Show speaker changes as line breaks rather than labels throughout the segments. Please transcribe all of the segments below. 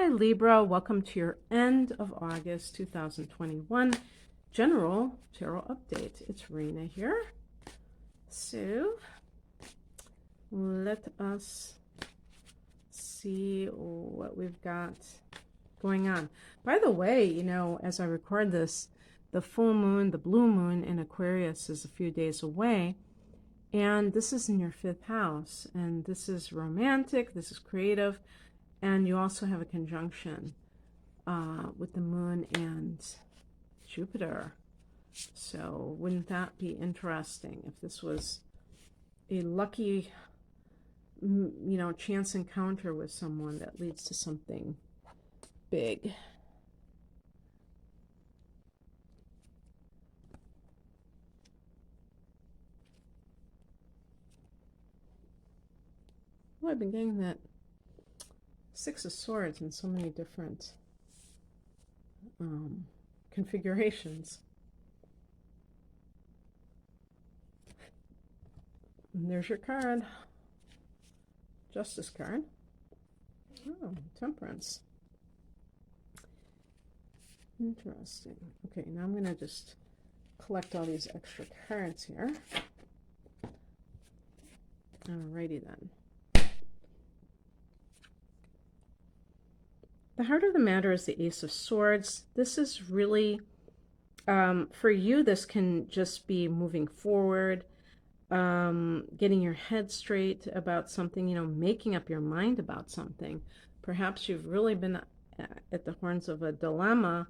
Hi Libra, welcome to your end of August 2021 general tarot update. It's Rena here. So let us see what we've got going on. By the way, you know, as I record this, the full moon, the blue moon in Aquarius is a few days away. And this is in your 5th house. And this is romantic, this is creative. And you also have a conjunction with the moon and Jupiter. So wouldn't that be interesting if this was a lucky, you know, chance encounter with someone that leads to something big. Well, I've been getting that 6 of Swords in so many different configurations. And there's your card. Justice card. Oh, Temperance. Interesting. Okay, now I'm going to just collect all these extra cards here. Alrighty then. The heart of the matter is the Ace of Swords. This is really, for you, this can just be moving forward, getting your head straight about something, you know, making up your mind about something. Perhaps you've really been at the horns of a dilemma.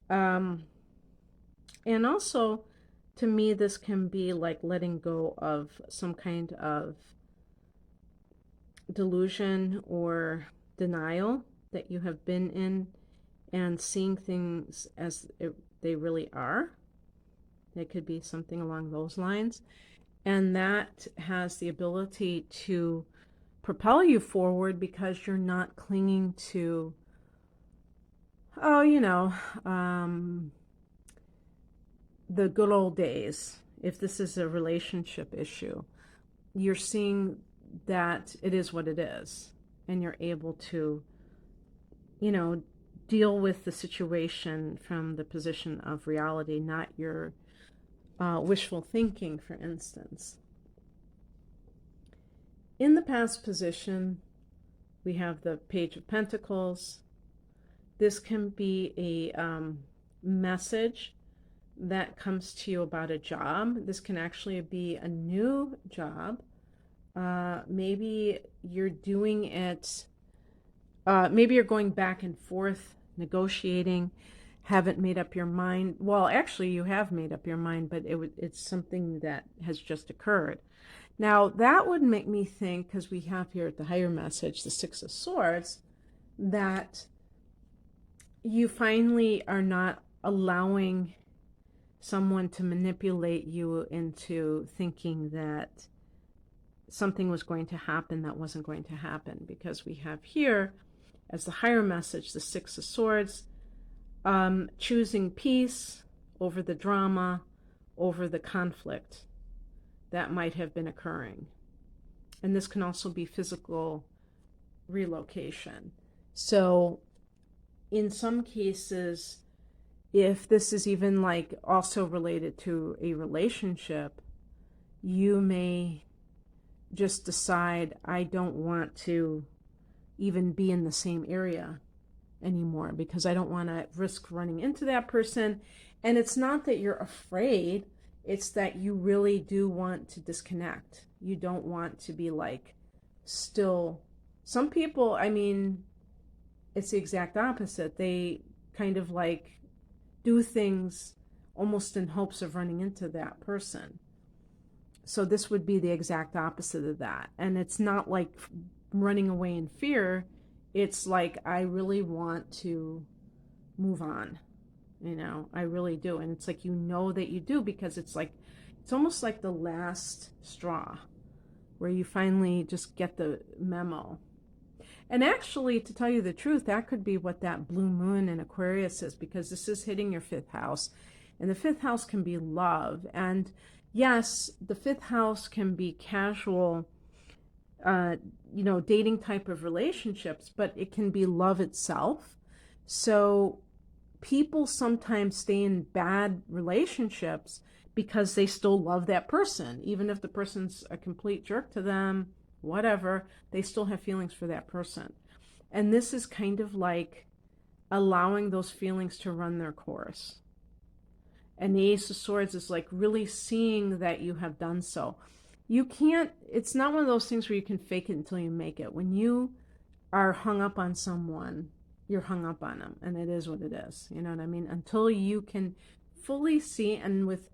And also, to me, this can be like letting go of some kind of delusion or denial that you have been in and seeing things as they really are. It could be something along those lines. And that has the ability to propel you forward because you're not clinging to, oh, you know, the good old days. If this is a relationship issue, you're seeing that it is what it is. And you're able to, you know, deal with the situation from the position of reality, not your wishful thinking, for instance. In the past position, we have the Page of Pentacles. This can be a message that comes to you about a job. This can actually be a new job. Maybe you're doing it, maybe you're going back and forth, negotiating, haven't made up your mind. Well, actually, you have made up your mind, but it's something that has just occurred. Now, that would make me think, because we have here at the higher message, the 6 of Swords, that you finally are not allowing someone to manipulate you into thinking that something was going to happen that wasn't going to happen, because we have here as the higher message the 6 of Swords, choosing peace over the drama, over the conflict that might have been occurring. And this can also be physical relocation. So in some cases, if this is even like also related to a relationship, you may just decide, I don't want to even be in the same area anymore because I don't want to risk running into that person. And it's not that you're afraid, it's that you really do want to disconnect. You don't want to be like still. Some people, I mean, it's the exact opposite. They kind of like do things almost in hopes of running into that person. So this would be the exact opposite of that. And it's not like running away in fear. It's like, I really want to move on. You know, I really do. And it's like, you know that you do, because it's like, it's almost like the last straw where you finally just get the memo. And actually, to tell you the truth, that could be what that blue moon in Aquarius is, because this is hitting your 5th house. And the 5th house can be love. And yes, the 5th house can be casual dating type of relationships, but it can be love itself. So people sometimes stay in bad relationships because they still love that person. Even if the person's a complete jerk to them, whatever, they still have feelings for that person. And this is kind of like allowing those feelings to run their course. And the Ace of Swords is like really seeing that you have done so. You can't, it's not one of those things where you can fake it until you make it. When you are hung up on someone, you're hung up on them, and it is what it is. You know what I mean? Until you can fully see, and with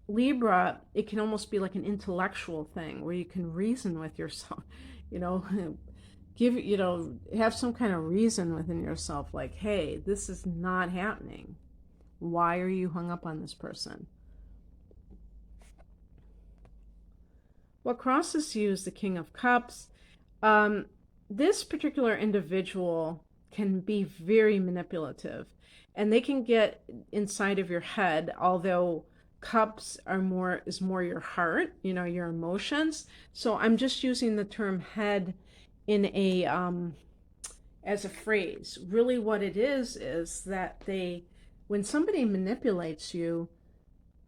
Libra, it can almost be like an intellectual thing where you can reason with yourself, you know, have some kind of reason within yourself, like, hey, this is not happening. Why are you hung up on this person? What crosses you is the King of Cups. This particular individual can be very manipulative, and they can get inside of your head, although cups is more your heart, your emotions. So I'm just using the term head in a as a phrase. Really what it is that when somebody manipulates you,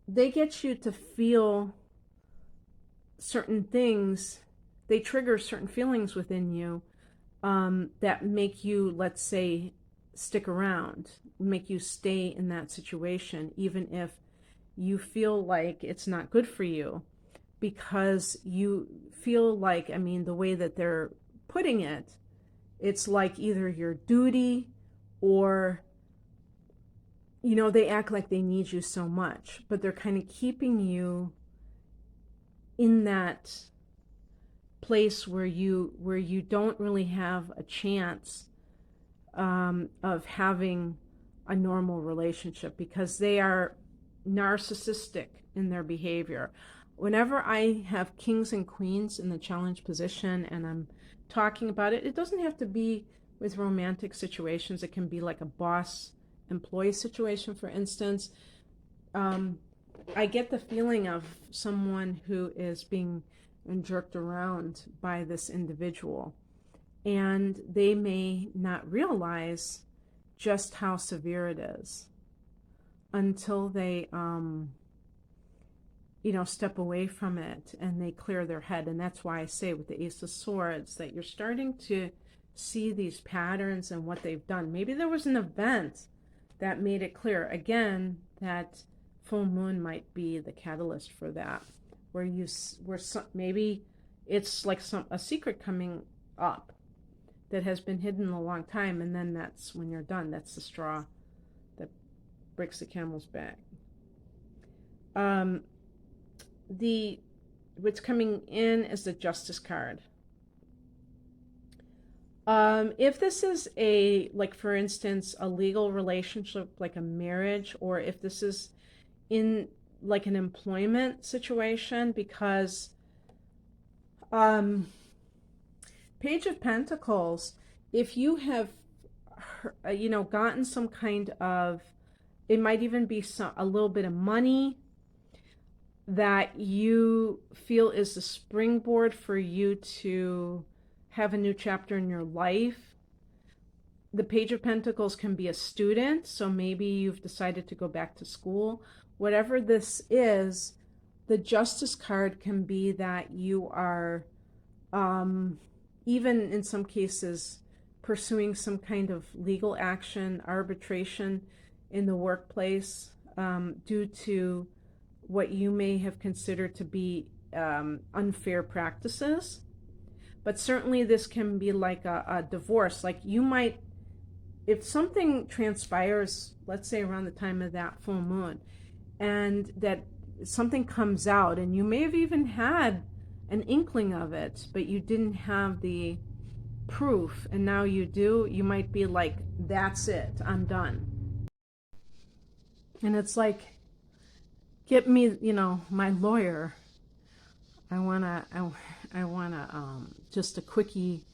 they get you to feel certain things. They trigger certain feelings within you that make you, let's say, stick around, make you stay in that situation, even if you feel like it's not good for you, because you feel like, I mean, the way that they're putting it, it's like either your duty or, they act like they need you so much, but they're kind of keeping you in that place where you don't really have a chance of having a normal relationship, because they are narcissistic in their behavior. Whenever I have kings and queens in the challenge position and I'm talking about it, it doesn't have to be with romantic situations. It can be like a boss employee situation, for instance. I get the feeling of someone who is being jerked around by this individual, and they may not realize just how severe it is until they step away from it and they clear their head. And that's why I say with the Ace of Swords that you're starting to see these patterns and what they've done. Maybe there was an event that made it clear. Again, that full moon might be the catalyst for that, where maybe it's like a secret coming up that has been hidden a long time, and then that's when you're done. That's the straw that breaks the camel's back. What's coming in is the Justice card. If this is like for instance, a legal relationship, like a marriage, or if this is in like an employment situation, because Page of Pentacles, if you have gotten some kind of, it might even be a little bit of money that you feel is the springboard for you to have a new chapter in your life. The Page of Pentacles can be a student, so maybe you've decided to go back to school. Whatever this is, the Justice card can be that you are, even in some cases, pursuing some kind of legal action, arbitration in the workplace, due to what you may have considered to be unfair practices. But certainly this can be like a divorce. Like you might, if something transpires, let's say around the time of that full moon, and that something comes out, and you may have even had an inkling of it, but you didn't have the proof, and now you do, you might be like, that's it, I'm done. And it's like, get me, my lawyer. I wanna just a quickie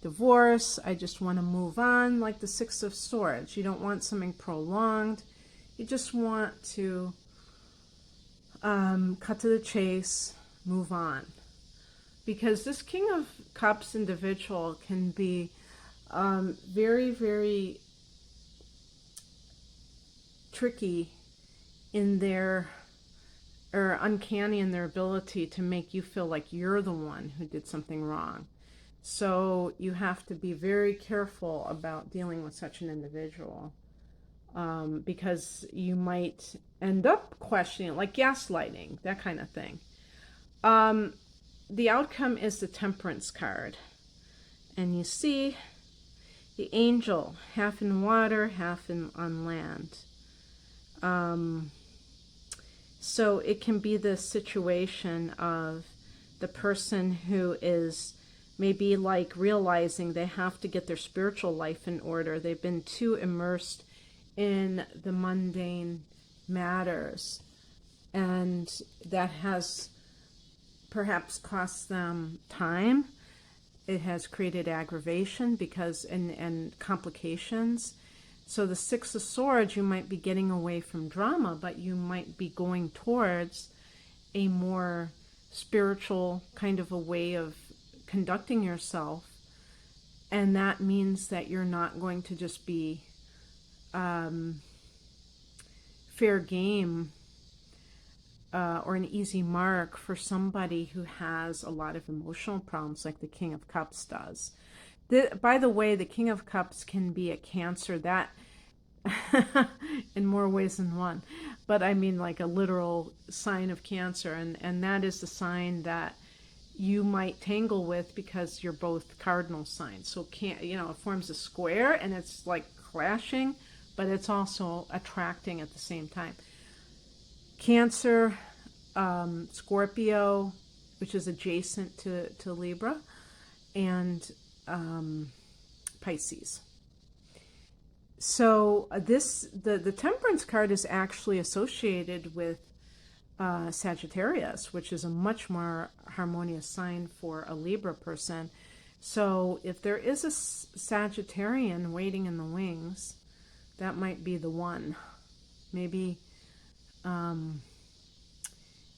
divorce. I just want to move on, like the Six of Swords. You don't want something prolonged. You just want to cut to the chase, move on. Because this King of Cups individual can be very, very tricky in their, or uncanny in their ability to make you feel like you're the one who did something wrong. So you have to be very careful about dealing with such an individual, because you might end up questioning, like gaslighting, that kind of thing. The outcome is the Temperance card. And you see the angel, half in water, half on land. So it can be the situation of the person who is maybe like realizing they have to get their spiritual life in order. They've been too immersed in the mundane matters, and that has perhaps cost them time. It has created aggravation because and complications. So the Six of Swords, you might be getting away from drama, but you might be going towards a more spiritual kind of a way of conducting yourself. And that means that you're not going to just be fair game or an easy mark for somebody who has a lot of emotional problems like the King of Cups does. By the way, the King of Cups can be a Cancer, that in more ways than one, but I mean like a literal sign of Cancer, and that is the sign that you might tangle with because you're both cardinal signs. So it forms a square and it's like clashing, but it's also attracting at the same time. Cancer, Scorpio, which is adjacent to Libra, and Pisces. So the Temperance card is actually associated with Sagittarius, which is a much more harmonious sign for a Libra person. So if there is a Sagittarian waiting in the wings, that might be the one. Maybe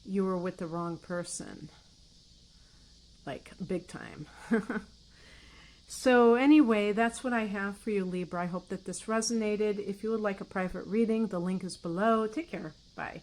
you were with the wrong person, like big time. So anyway, that's what I have for you, Libra. I hope that this resonated. If you would like a private reading, the link is below. Take care. Bye.